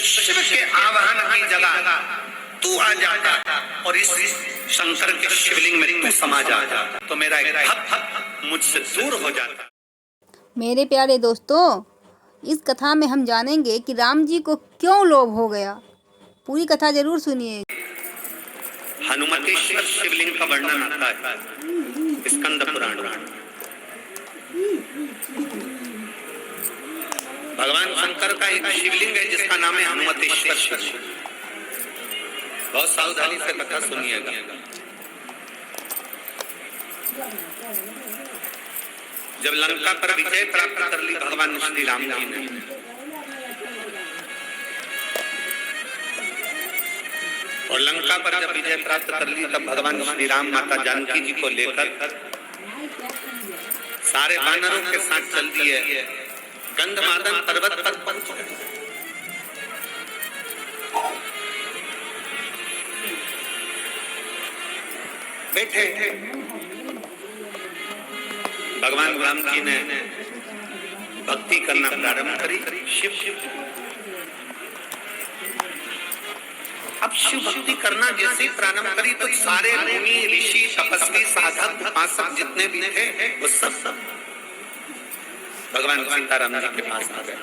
शिव के आवाहन की जगह तू आ जाता और इस शंकर के शिवलिंग में तू समा जाता तो मेरा एक भक्त मुझसे दूर हो जाता। मेरे प्यारे दोस्तों, इस कथा में हम जानेंगे कि राम जी को क्यों लोभ हो गया। पूरी कथा जरूर सुनिए। हनुमतेश्वर शिवलिंग का वर्णन आता है स्कंद पुराण में। भगवान शंकर का एक शिवलिंग है जिसका नाम है हनुमतेश्वर शिवलिंग। बहुत सावधानी से कथा सुनिएगा। जब लंका पर विजय प्राप्त कर ली भगवान श्री राम जी ने, और लंका पर जब विजय प्राप्त कर ली तब भगवान श्री राम माता जानकी जी को लेकर सारे वानरों के साथ चल दिए, गंधमादन पर्वत पर पहुंच गए। बैठे भगवान राम जी ने भक्ति करना प्रारंभ करी। शिव अब शिव भक्ति करना जैसे प्रारंभ करी तो सारे मुनि ऋषि तपस्वी साधक उपासक जितने भी थे वो सब भगवान सीताराम जी के पास आ गए।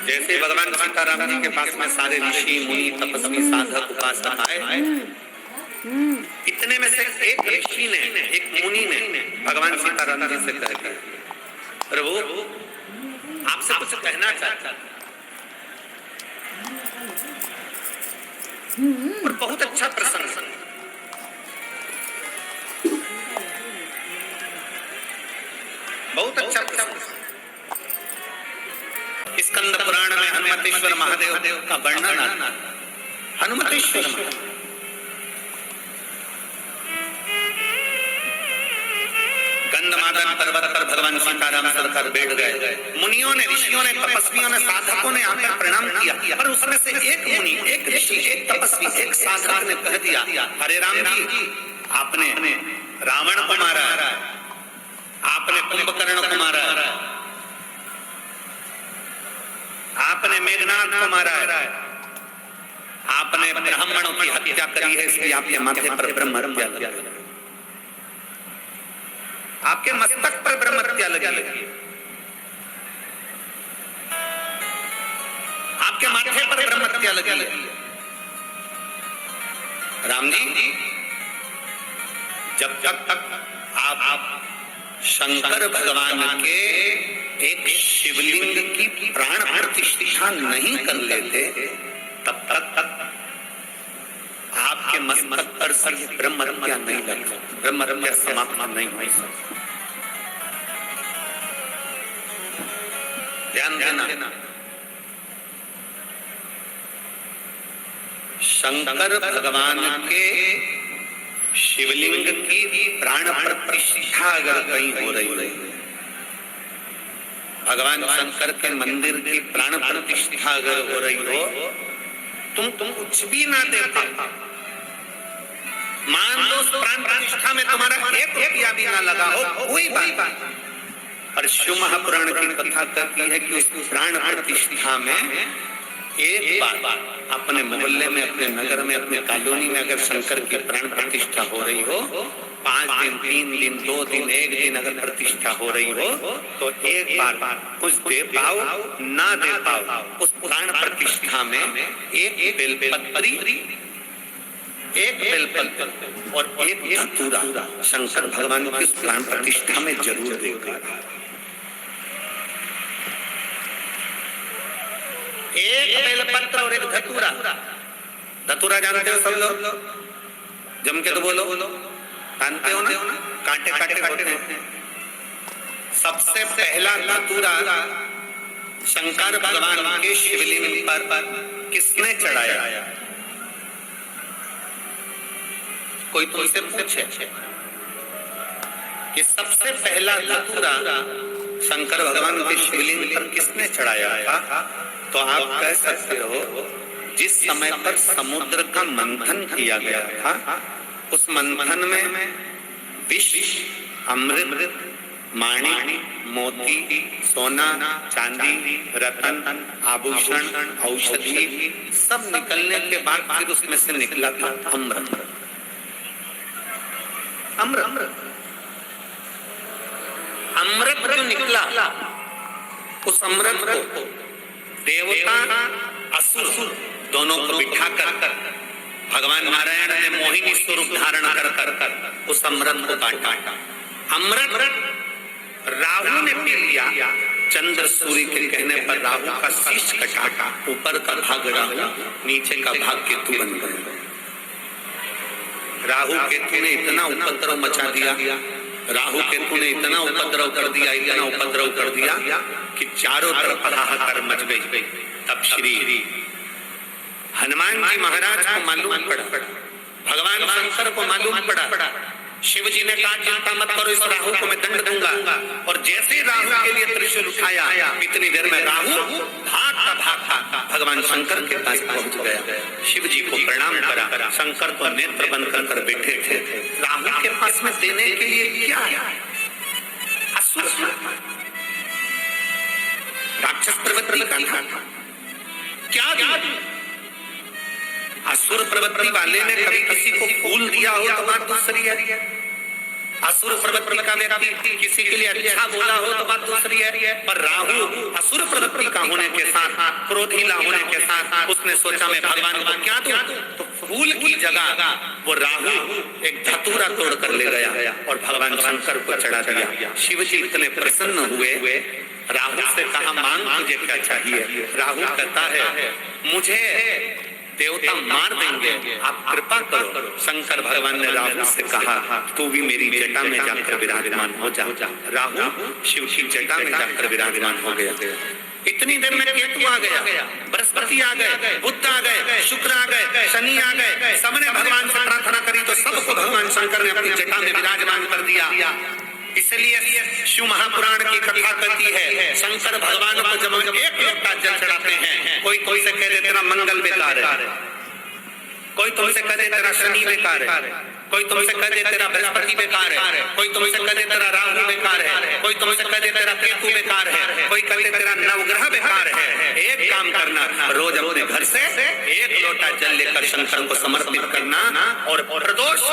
जैसे भगवान सीताराम जी के पास में सारे ऋषि मुनि तपस्वी साधक उपासक आए, इतने में से एक ऋषि ने, एक मुनि ने भगवान सीताराम जी से कह दिया, प्रभु आपसे कुछ कहना चाहता और बहुत अच्छा प्रसंग। बहुत अच्छा स्कंद पुराण में हनुमतेश्वर महादेव का वर्णन आता है। हनुमतेश्वर गंधमादन पर्वत पर भगवान सीताराम सरकार बैठ गए। मुनियों ने, ऋषियों ने, तपस्वियों ने, साधकों ने आकर प्रणाम किया, पर उसमें से एक मुनि, एक ऋषि, एक तपस्वी, एक साधक ने कह दिया, अरे राम जी, आपने रावण को मारा, आपने कुंभकर्ण को मारा, आपने मेघनाथ को मारा, आपने ब्राह्मणों की हत्या करी है, इसलिए आपके माथे पर ब्रह्म हत्या लगी, आपके मस्तक पर ब्रह्म हत्या लगी, आपके माथे पर ब्रह्म हत्या लगी। राम जी, जब तक आप शंकर भगवान के एक शिवलिंग की प्राण प्रतिष्ठा नहीं कर लेते तब तक आपके मस्तक पर से ब्रह्म हत्या नहीं लगती, ब्रह्म हत्या समाप्त नहीं हो सकती। ध्यान देना, शंकर भगवान के शिवलिंग की प्राण प्रतिष्ठा अगर कहीं हो रही, भगवान शंकर के मंदिर की प्राण प्रतिष्ठा अगर हो रही हो, तुम कुछ भी ना दे पाओ, मान लो प्राण प्रतिष्ठा में तुम्हारा 1 रुपया भी ना लगा हो, कोई बात, पर शिव महापुराण की कथा कहती है कि उस प्राण प्रतिष्ठा में एक बार अपने मोहल्ले में, अपने नगर में, अपने कॉलोनी में अगर शंकर की प्राण प्रतिष्ठा हो रही हो, 5 दिन, 3 दिन, 2 दिन, 1 दिन अगर प्रतिष्ठा हो रही हो, तो एक बार कुछ दे पाओ ना दे पाओ, उस प्राण प्रतिष्ठा में एक बेलपत्री, एक बेलपत्र और एक धतूरा शंकर भगवान की प्राण प्रतिष्ठा में जरूर देगा। एक बेलपत्र और एक धतूरा। धतूरा जानते हो सब लोग? जम के तो बोलो, जानते हो ना? कांटे कांटे होते हैं। सबसे पहला धतूरा शंकर भगवान के शिवलिंग पर किसने चढ़ाया? कोई तुमसे पूछे कि सबसे पहला धतूरा शंकर भगवान के शिवलिंग पर किसने चढ़ाया था, तो आप कह सकते हो जिस समय पर समुद्र का मंथन किया गया था, उस मंथन में विष, अमृत माणिक, मोती, सोना, चांदी, रतन, आभूषण, औषधि सब निकलने के बाद फिर उसमें से निकला था अमृत। अमृत अमृत जो निकला, उस अमृत को देवता असुर दोनों को बिठाकर भगवान नारायण ने मोहिनी स्वरूप धारण कर उस अमृत को बांटा। अमृत राहु ने पी लिया। चंद्र सूर्य के कहने पर राहु का शीश कटा, ऊपर का भाग राहु, नीचे का भाग केतु बन गया। राहु केतु ने इतना उपद्रव मचा दिया, राहु केतु ने इतना उपद्रव कर दिया, इतना उपद्रव कर दिया कि चारों तरफ हाहाकार मच गई। तब श्री हनुमान जी महाराज को मालूम पड़ा, भगवान शंकर को मालूम पड़ा। शिव जी ने कहा चिंता मत करो, इस राहु को मैं दंड दूंगा। और जैसे राहु के लिए त्रिशूल उठाया, इतनी देर में राहु भागता भगवान शंकर के पास पहुंच गया। शिव जी को प्रणाम करा। शंकर को नेत्र बंद कर बैठे थे। राहु के पास में देने के लिए क्या है? असुर राक्षस प्रवृत्ति का था। क्या असुर प्रवृत्ति वाले ने कभी किसी को फूल दिया हो तो बात दूसरी है। असुर प्रवृत्ति का व्यक्ति किसी के लिए अच्छा बोला हो तो बात दूसरी है। पर राहु असुर प्रवृत्ति का होने के साथ, क्रोधीला होने के साथ उसने सोचा मैं भगवान को क्या दूं? तो फूल की जगह वो राहु एक धतूरा तोड़ कर ले गया और भगवान शंकर को चढ़ा दिया। शिव जी इतने प्रसन्न हुए, राहु से कहा मांग मुझे क्या चाहिए? राहु कहता है मुझे देवता मार देंगे, आप कृपा करो। शंकर भगवान ने राहु से कहा तू भी मेरी जटा में जाकर विराजमान हो जा। राहु शिव की जटा में जाकर विराजमान हो गया। इतनी देर में केतु आ गया, बृहस्पति आ गए, बुध आ गए, शुक्र आ गए, शनि आ गए। सबने भगवान से प्रार्थना करी तो सबको भगवान शंकर ने अपनी जटा में विराजमान कर दिया। इसलिए शिव महापुराण की कथा कहती है शंकर भगवान को जब हम एक लोटा जल चढ़ाते हैं, कोई से कह दे तेरा मंगल बेकार है, कोई तुमसे कह दे तेरा शनि बेकार है, कोई तुमसे कह दे तेरा बृहस्पति बेकार है, कोई तुमसे कह दे तेरा राहु बेकार है, कोई तुमसे कह दे तेरा केतु बेकार है, कोई कह दे तेरा नवग्रह बेकार है। एक काम करना, रोज अपने घर से एक लोटा जल लेकर शंकर को समर्पित करना और प्रदोष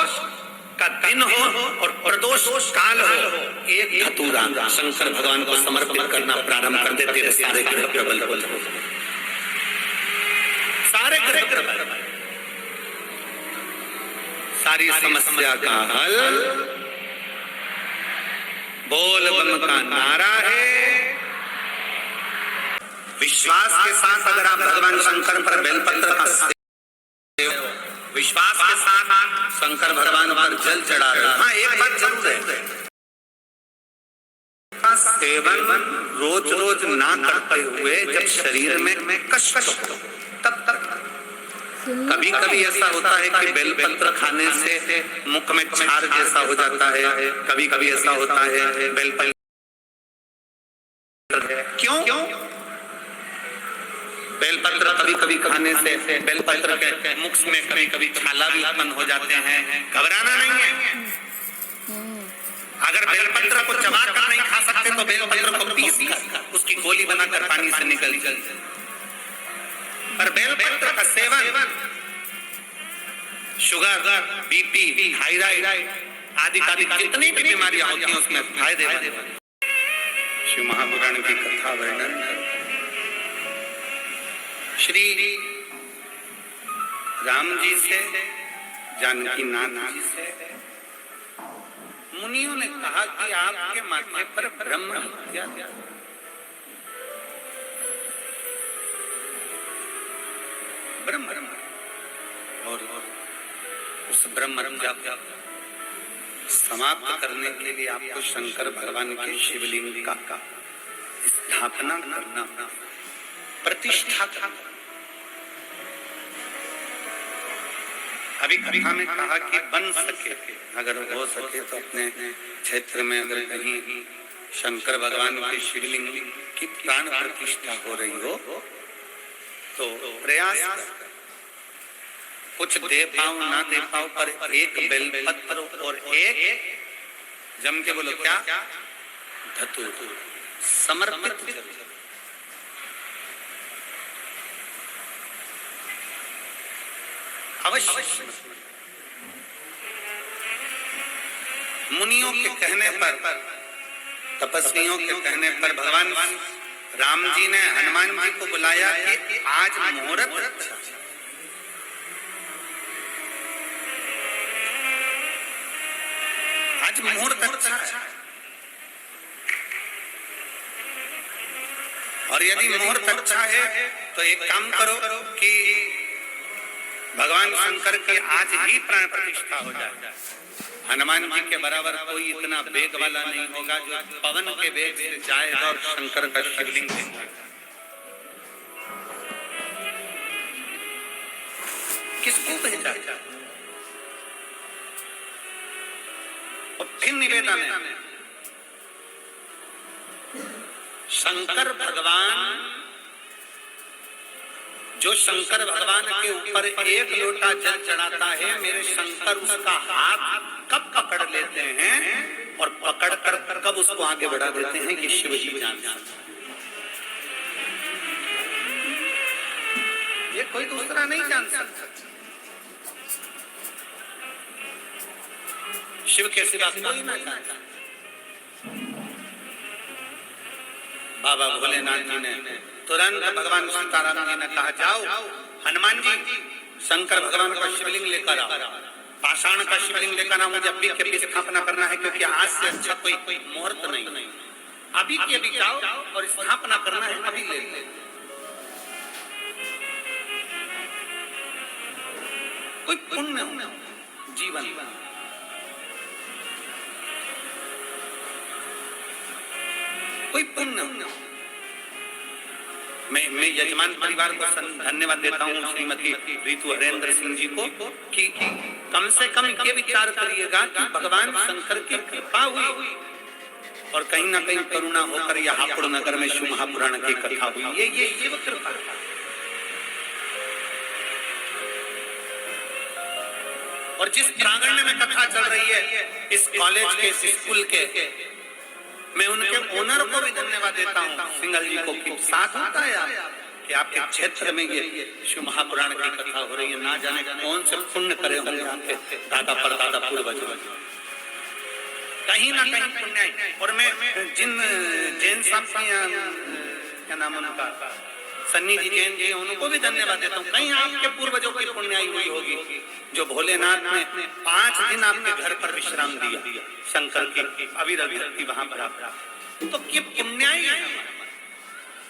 का दिन हो और प्रदोष काल हो, एक धतूरा शंकर भगवान को समर्पित करना प्रारंभ कर दे। तेरे सारे ग्रह प्रबल हो, सारे ग्रह प्रबल, सारी समस्या का हल बोल बम का नारा है। विश्वास के साथ अगर आप भगवान शंकर पर बेलपत्र का विश्वास के साथ शंकर भगवान पर जल चढ़ा रहे। हाँ, एक बात जरूर है, सेवन रोज रोज ना करते हुए जब शरीर में कष्ट हो तब कभी कभी ऐसा होता है कि बेलपत्र खाने से मुख में छार जैसा हो जाता है। कभी कभी ऐसा होता है बेलपत्र क्यों बेलपत्र कभी कभी खाने से बेलपत्र के मुख में कभी कभी छाला भी उत्पन्न हो जाते हैं। घबराना नहीं है। अगर बेलपत्र को चबा कर नहीं खा सकते तो बेलपत्र को पीस कर उसकी गोली बनाकर पानी से निकल जाए। पर बेलपत्र का सेवन शुगर, बीपी, थायराइड आदि जितनी भी बीमारियां होती हैं उसमें फायदे। शिव महापुराण की कथा वर्णन श्री राम जी से जानकी नाथ जी से मुनियों ने कहा कि आपके माथे पर ब्रह्म हत्या ब्रह्म और उस ब्रह्म हत्या समाप्त करने के लिए आपको शंकर भगवान के शिवलिंग का स्थापना करना, प्रतिष्ठा करना। अभी कथा में कहा कि बन सके, अगर हो सके तो अपने क्षेत्र में अगर कहीं शंकर भगवान के शिवलिंग की प्राण प्रतिष्ठा हो रही हो तो प्रयास कुछ दे पाओ ना दे पाओ पर एक बेलपत्र और एक जम के बोलो क्या धतूर समर्पित अवश्य। मुनियों के कहने पर, तपस्वियों के कहने पर भगवान राम जी ने हनुमान जी को बुलाया कि आज मुहूर्त अच्छा, आज मुहूर्त अच्छा है, और यदि मुहूर्त अच्छा है तो एक काम करो कि भगवान शंकर की आज ही प्राण प्रतिष्ठा हो जाए। हनुमान जी के बराबर कोई इतना वेग वाला नहीं होगा जो पवन के वेग से जाएगा और शंकर का शिवलिंग देगा। किसको भेजा? और फिर निवेदन है, शंकर भगवान, जो शंकर भगवान के ऊपर एक लोटा जल चढ़ाता है, मेरे शंकर उसका हाथ कब पकड़ लेते हैं और पकड़ कर कब उसको आगे बढ़ा देते हैं, ये शिव जी जानते हैं। ये कोई दूसरा नहीं जान सकता। शिव के सिवा कोई ना जानता। बाबा भोलेनाथ जी ने तुरंत भगवान सीताराम जी ने कहा, जाओ हनुमान जी शंकर भगवान का शिवलिंग लेकर आओ, पाषाण का शिवलिंग लेकर आओ, मुझे अभी के स्थापना करना है, क्योंकि आज से अच्छा कोई मुहूर्त नहीं, अभी के अभी जाओ और स्थापना करना है, अभी ले ले। कोई पुण्य जीवन, कोई पुण्य। मैं यजमान परिवार को धन्यवाद देता हूँ, श्रीमती ऋतु हरेंद्र सिंह जी को, कि कम से कम ये विचार करिएगा कि भगवान शंकर की कृपा हुई और कहीं ना कहीं करुणा होकर यह हापुड़ नगर में शिव महापुराण की कथा हुई। ये शिव कृपा। और जिस प्रांगण में कथा चल रही है, इस कॉलेज के, इस स्कूल के, मैं उनके ओनर को भी धन्यवाद देता हूँ, सिंगल जी को, कि साथ होता है कि आपके क्षेत्र में ये शिव महापुराण की कथा हो रही है। ना जाने कौन से पुण्य करे होंगे आपके दादा परदादा पूर्वज, कहीं ना कहीं पुण्य। और मैं जिन जैन साहब क्या नाम उनका, सन्नी जी जैन जी, उनको भी धन्यवाद देता हूँ। कहीं आपके पूर्वजों की पुण्याई हुई होगी, जो भोलेनाथ ने 5 दिन आपके घर पर विश्राम दिया, शंकर की अविरल भक्ति वहां पर, तो ये पुण्याई है।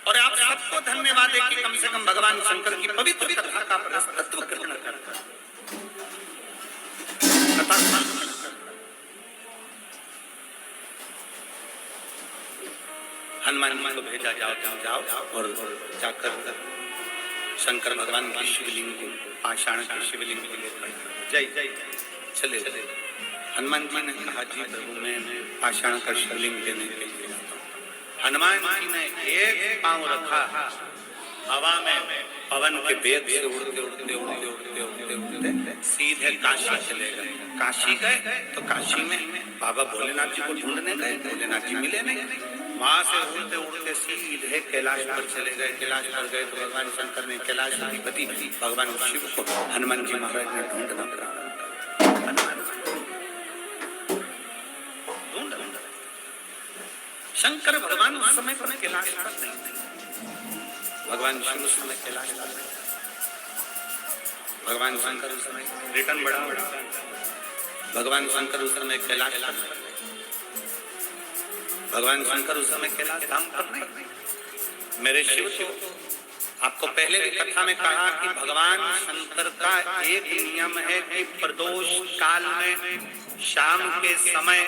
और आप सबको धन्यवाद है कि कम से कम भगवान शंकर की पवित्र कथा का तत्व ग्रहण करता है। हनुमान जी को भेजा, जाओ और जाकर शंकर भगवान की शिवलिंग को, पाषाण की शिवलिंग को लेकर जय चले। हनुमान जी ने कहा, जी प्रभु मैं पाषाण का शिवलिंग लेने के लिए जाता हूँ। हनुमान जी ने एक पांव रखा हवा में, पवन के वेग से उड़ते उड़ते उड़ते उड़ते उड़ते उड़ते सीधे काशी चले गए। काशी गए तो काशी में बाबा भोलेनाथ जी को ढूंढने गए, भोलेनाथ जी मिले नहीं। वहां से उड़ते उड़ते सीधे कैलाश पर चले गए। कैलाश पर गए तो भगवान शंकर ने कैलाश अधिपति भगवान शिव को हनुमान जी महाराज ने ढूंढना प्रारंभ किया। शंकर भगवान उस समय पर कैलाश पर नहीं, भगवान शिव उस समय कैलाश पर नहीं। भगवान शंकर उस समय रिटर्न बढ़ा, भगवान शंकर उस समय कैलाश पर नहीं, भगवान शंकर उस समय कैलाश धाम पर नहीं। मेरे शिव को आपको पहले भी कथा में कहा कि भगवान शंकर का एक नियम है कि प्रदोष काल में शाम के समय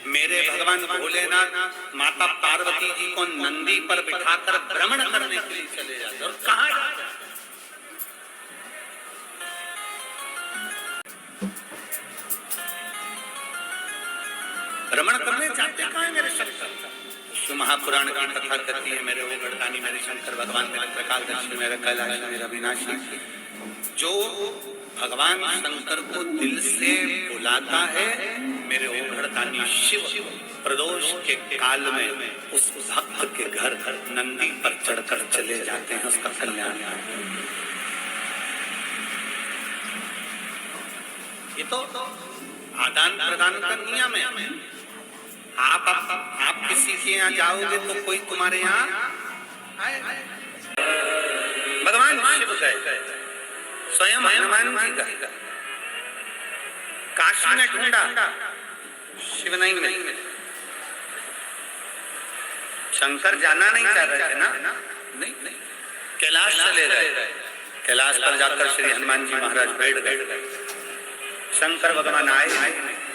मेरे भगवान भोलेनाथ माता पार्वती जी को नंदी पर बिठाकर भ्रमण करने के लिए चले जाते। और कहाँ जाते? भ्रमण करने जाते कहाँ है मेरे शंकर? शिव महापुराण की कथा करती है, मेरे ओगड़दानी मेरे शंकर भगवान, मेरे त्रिकालदर्शी, मेरे कैलाश, मेरा विनाशी। जो भगवान शंकर को दिल से बुलाता है, मेरे ओगड़दानी शिव प्रदोष के काल में उस भक्त के घर नंदी पर चढ़कर चले जाते हैं, उसका कल्याण। ये तो आदान प्रदान का नियम है। आप किसी के यहाँ जाओगे तो कोई तुम्हारे यहाँ भगवान शिव गए, स्वयं हनुमान जी गए, काशी में ढूंढा, शिव नहीं मिले। शंकर जाना नहीं चाह रहे थे ना, नहीं, कैलाश चले गए। कैलाश पर जाकर श्री हनुमान जी महाराज बैठ गए। शंकर भगवान आए,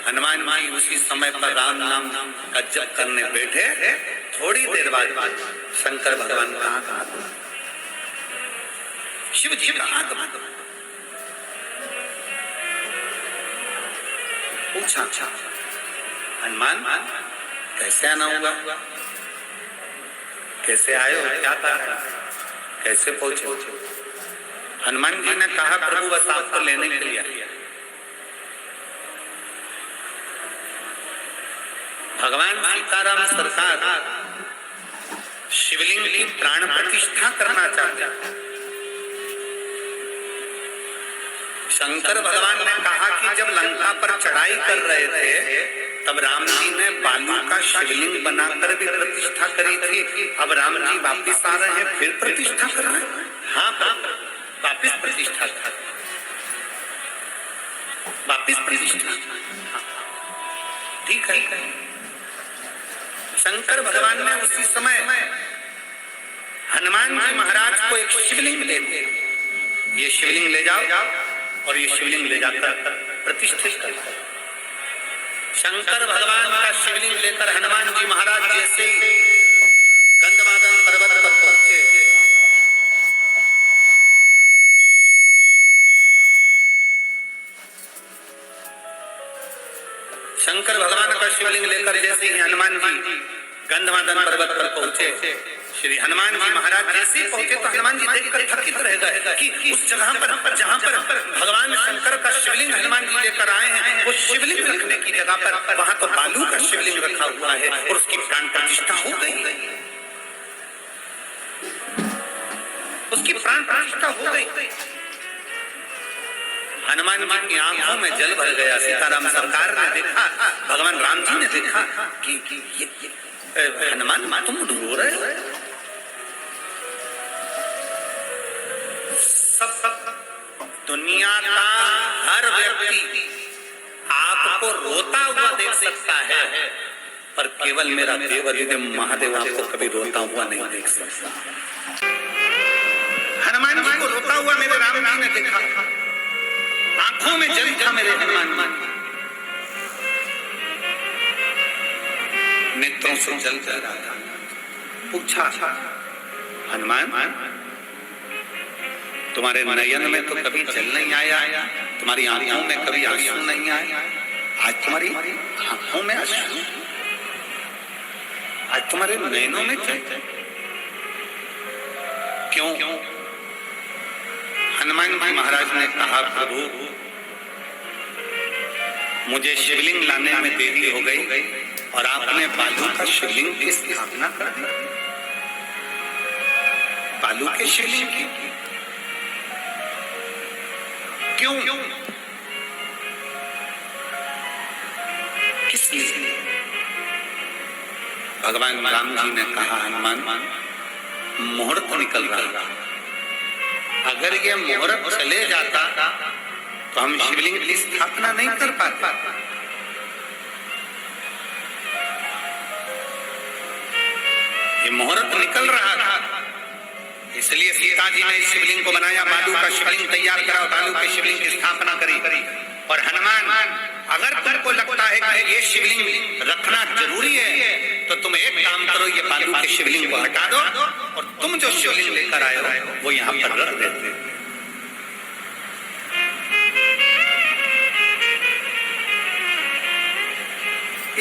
हनुमान जी उसी समय पर राम नाम का जप करने बैठे। थोड़ी देर बाद शंकर भगवान कहाँ, शिव जी कहाँ? पूछा, हनुमान कैसे आना होगा, कैसे आए हो, क्या कारण, कैसे पहुंचे? हनुमान जी ने कहा प्रभु बस आपको लेने के लिए आया। भगवान सीताराम सरकार शिवलिंग की प्राण प्रतिष्ठा करना चाहते। शंकर भगवान ने कहा कि जब लंका पर चढ़ाई कर रहे थे तब राम जी ने बालू का शिवलिंग बनाकर भी प्रतिष्ठा करी थी। अब राम जी वापिस आ रहे हैं, फिर प्रतिष्ठा कर रहे हैं। हाँ, वापिस प्रतिष्ठा, वापिस प्रतिष्ठा, ठीक है। शंकर भगवान ने उसी समय हनुमान जी महाराज को एक शिवलिंग दे दिया, ये शिवलिंग ले जाओ और ये शिवलिंग ले जाकर प्रतिष्ठित कर। शंकर भगवान का शिवलिंग लेकर हनुमान जी महाराज जैसे गंधमादन पर्वत पर पहुंचे, शंकर भगवान का शिवलिंग लेकर जैसे ही हनुमान जी गंधमादन पर्वत पर पहुंचे, श्री हनुमान जी महाराज जैसे ही पहुंचे तो हनुमान जी देखकर थकित रह गए कि उस जगह पर जहां पर भगवान शंकर का शिवलिंग हनुमान जी लेकर आए हैं, वो शिवलिंग रखने की जगह पर वहां तो बालू का शिवलिंग रखा हुआ है और उसकी प्राण प्रतिष्ठा हो गई, उसकी प्राण प्रतिष्ठा हो गई। हनुमान जी की आंखों में जल भर गया। सीताराम सरकार ने देखा, भगवान राम जी ने देखा कि हनुमान तुम रो रहे हो। सब दुनिया का हर व्यक्ति आपको रोता हुआ देख सकता है, पर केवल मेरा देव अधिदेव महादेव आपको कभी रोता हुआ नहीं देख सकता। हनुमान जी को रोता हुआ मेरे राम जी ने देखा, आंखों में जल था मेरे हनुमान, नेत्रों से जल जा रहा था। पूछा, हनुमान तुम्हारे नयन में तो कभी जल नहीं आया, तुम्हारी आंखों में कभी आंसू नहीं आया, आज तुम्हारी आंखों में आंसू, आज तुम्हारे नयनों में जल क्यों? हनुमान जी महाराज ने कहा, प्रभु मुझे शिवलिंग लाने में देरी हो गई और आपने बालू का शिवलिंग की स्थापना कर दी। बालू के शिवलिंग की क्यों? किस लिए? भगवान राम जी ने कहा, हनुमान मुहूर्त निकल रहा, अगर ये मुहूर्त चले जाता तो हम शिवलिंग की स्थापना नहीं कर पाते। ये मुहूर्त निकल रहा था, इसलिए सीता जी ने इस शिवलिंग को बनाया, बालू का शिवलिंग तैयार करा, बालू के शिवलिंग की स्थापना करी। और हनुमान, अगर तुमको लगता है कि ये शिवलिंग रखना जरूरी है तो तुम एक काम करो, ये बालू के शिवलिंग को हटा दो और तुम जो शिवलिंग लेकर आए हो वो यहाँ पर रख देते।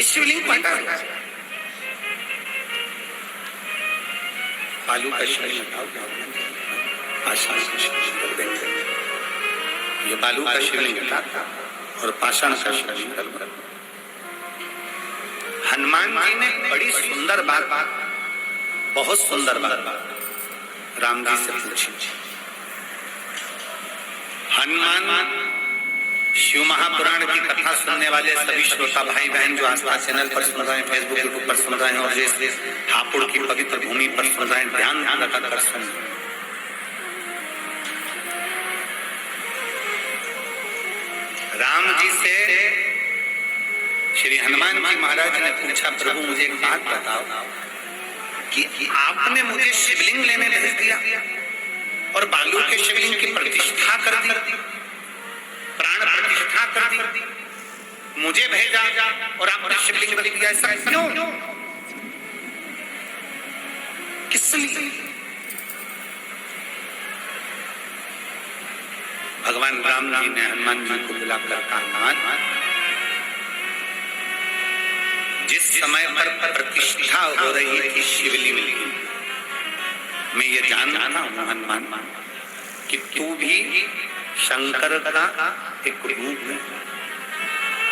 इस शिवलिंग को हटा, बालू का शिवलिंग हटाओ, पाषाण का शिवलिंग कर देंगे। ये बालू का शिवलिंग हटा और पाषाण का शिवलिंग कर। हनुमान जी ने बड़ी सुंदर बात, बहुत सुंदर बात राम जी से पूछी। हनुमान शिव महापुराण की कथा सुनने वाले सभी श्रोता भाई बहन जो आस्था चैनल पर सुन रहे हैं, फेसबुक यूट्यूब पर सुन रहे हैं और जिस हापुड़ की पवित्र भूमि पर सुन रहे हैं, ध्यान लगाकर सुन। राम जी से श्री हनुमान जी महाराज ने पूछा, प्रभु मुझे एक बात बताओ कि आपने मुझे शिवलिंग लेने भेज दिया और बालू के शिवलिंग की प्रतिष्ठा कर दी, प्राण प्रतिष्ठा कर दी, मुझे भेजा और आपने शिवलिंग रख दिया, ऐसा क्यों? किस लिए? भगवान राम जी ने हनुमान जी को बुलाकर कहा, जिस समय पर प्रतिष्ठा हो रही थी शिवलिंग की, मैं ये जानता हूं हनुमान कि तू भी शंकर का एक रूप है।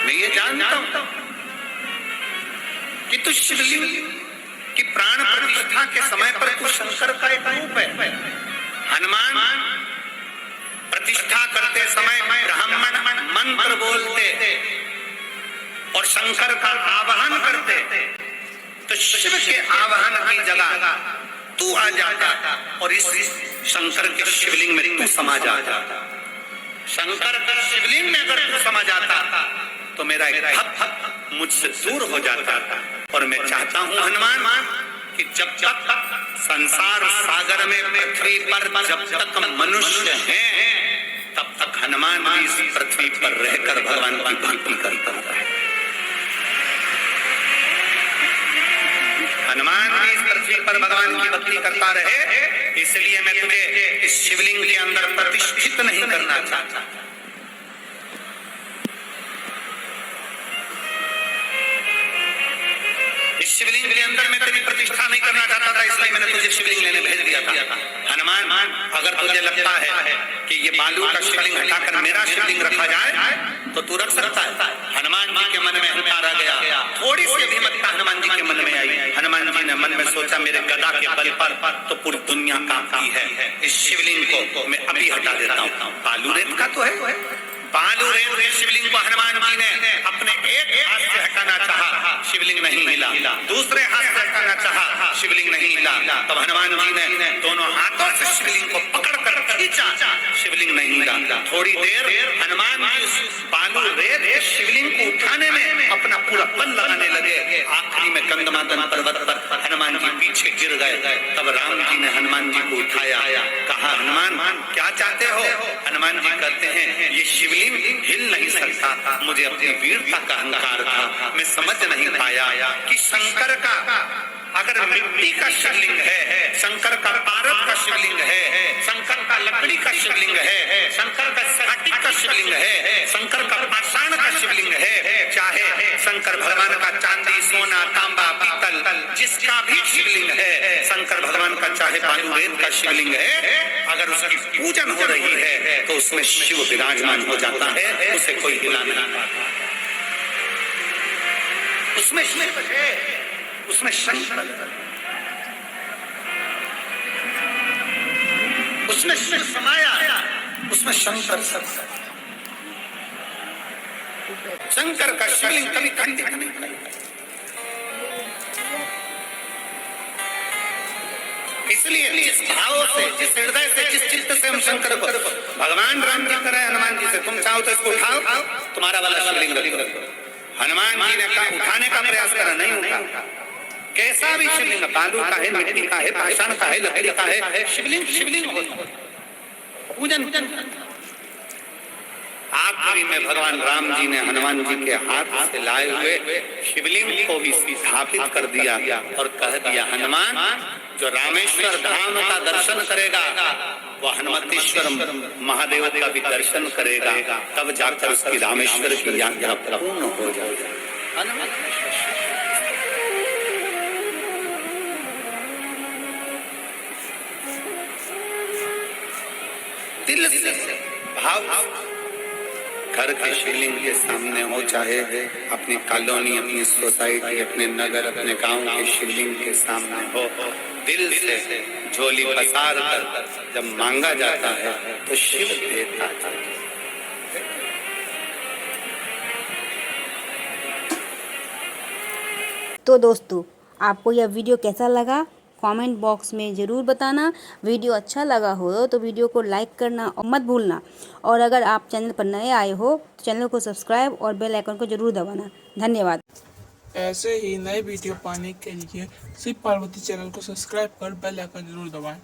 मैं ये जानता हूं कि तू शिवलिंग की प्राण प्रतिष्ठा के समय पर तू शंकर का एक रूप है। हनुमान प्रतिष्ठा करते समय ब्राह्मण मंत्र बोलते और शंकर का आवाहन करते, तो शिव के आवाहन की जगह तू आ जाता और इस शंकर के शिवलिंग में तू समा जाता। शंकर के शिवलिंग में अगर तू समा जाता तो मेरा एक भक्त मुझसे दूर हो जाता। और मैं चाहता हूं हनुमान कि जब तक संसार सागर में पृथ्वी पर जब तक मनुष्य हैं तब तक हनुमान भी इस पृथ्वी पर रहकर भगवान की भक्ति करता है। हनुमान भी इस पृथ्वी पर भगवान की भक्ति करता रहे, इसलिए मैं तुझे इस शिवलिंग के अंदर प्रतिष्ठित नहीं करना चाहता। इस शिवलिंग के अंदर मैं तेरी प्रतिष्ठा नहीं करना चाहता था, इसलिए मैंने तुझे शिवलिंग लेने भेज दिया था। हनुमान, अगर तुझे लगता है कि ये बालू का शिवलिंग हटाकर मेरा शिवलिंग रखा जाए तो तू रख सकता है। हनुमान जी के मन में अहंकार आ गया, थोड़ी सी अभिमतता हनुमान जी के मन में आई। हनुमान जी ने मन में सोचा, मेरे गदा के बल पर तो पूरी दुनिया कांपती है, इस शिवलिंग को मैं अभी हटा देता हूँ। बालू रेत का तो है, बालू रेत के शिवलिंग को हनुमान जी ने अपने एक हाथ से हटाना चाहा, शिवलिंग नहीं हिला। दूसरे हाथ से हटाना चाहा, शिवलिंग नहीं हिला। तब हनुमान जी ने दोनों हाथों से शिवलिंग को पकड़कर खींचा, शिवलिंग नहीं हिला। थोड़ी देर हनुमान जी उस बालू रेत शिवलिंग को उठाने में अपना पूरा बल लगाने लगे। आखिरी में गंधमादन पर्वत पर हनुमान जी पीछे गिर गए। तब राम जी ने हनुमान जी को उठाया, कहा, हनुमान क्या चाहते हो? हनुमान जी कहते हैं, ये शिवलिंग हिल नहीं सकता, मुझे अपनी वीरता का अहंकार था। मैं समझ नहीं पाया कि शंकर का अगर मिट्टी का शिवलिंग है, शंकर का पारद का शिवलिंग है, शंकर का लकड़ी का शिवलिंग है, शंकर का स्फटिक का शिवलिंग है, शंकर का पाषाण का शिवलिंग है, चाहे शंकर भगवान का चांदी सोना तांबा पीतल जिसका भी शिवलिंग है, शंकर भगवान का चाहे बालू रेत का शिवलिंग है, अगर उसकी पूजन हो रही है तो उसमें शिव विराजमान हो जाता है, उसे कोई हिला नहीं पाता। उसमें शिव है, उसमें शंकर, उसमें शिव समाया, उसमें शंकर शंकर का शिवलिंग कभी खंडित नहीं करेगा। इसलिए जिस भाव से, जिस हृदय से, जिस चित्त से हम शंकर को, भगवान राम की तरह हनुमान जी से, तुम चाहो तो इसको उठाओ, तुम्हारा वाला शिवलिंग रखो। हनुमान जी ने कहा, उठाने का प्रयास करा, नहीं उठा। कैसा भी शिवलिंग, बालू का है, मिट्टी का है, पाषाण का है, लकड़ी का है, शिवलिंग शिवलिंग होता, पूजन। आखिरी में भगवान राम जी ने हनुमान जी के हाथ से लाए हुए शिवलिंग को भी स्थापित कर दिया और कह दिया, हनुमान, जो रामेश्वर धाम का दर्शन करेगा वो हनुमतेश्वर महादेव का भी दर्शन करेगा, तब जाकर उसकी रामेश्वर की यात्रा पूर्ण हो जाएगी। दिल से भाव घर के शिवलिंग के सामने हो, चाहे अपनी कॉलोनी, अपनी सोसाइटी, अपने नगर, अपने गांव के शिवलिंग के सामने हो, दिल से झोली पसार कर जब मांगा जाता है तो शिव देता है। तो दोस्तों, आपको यह वीडियो कैसा लगा कमेंट बॉक्स में ज़रूर बताना। वीडियो अच्छा लगा हो तो वीडियो को लाइक करना और मत भूलना। और अगर आप चैनल पर नए आए हो तो चैनल को सब्सक्राइब और बेल आइकन को ज़रूर दबाना। धन्यवाद। ऐसे ही नए वीडियो पाने के लिए शिव पार्वती चैनल को सब्सक्राइब कर बेल आइकन जरूर दबाएं।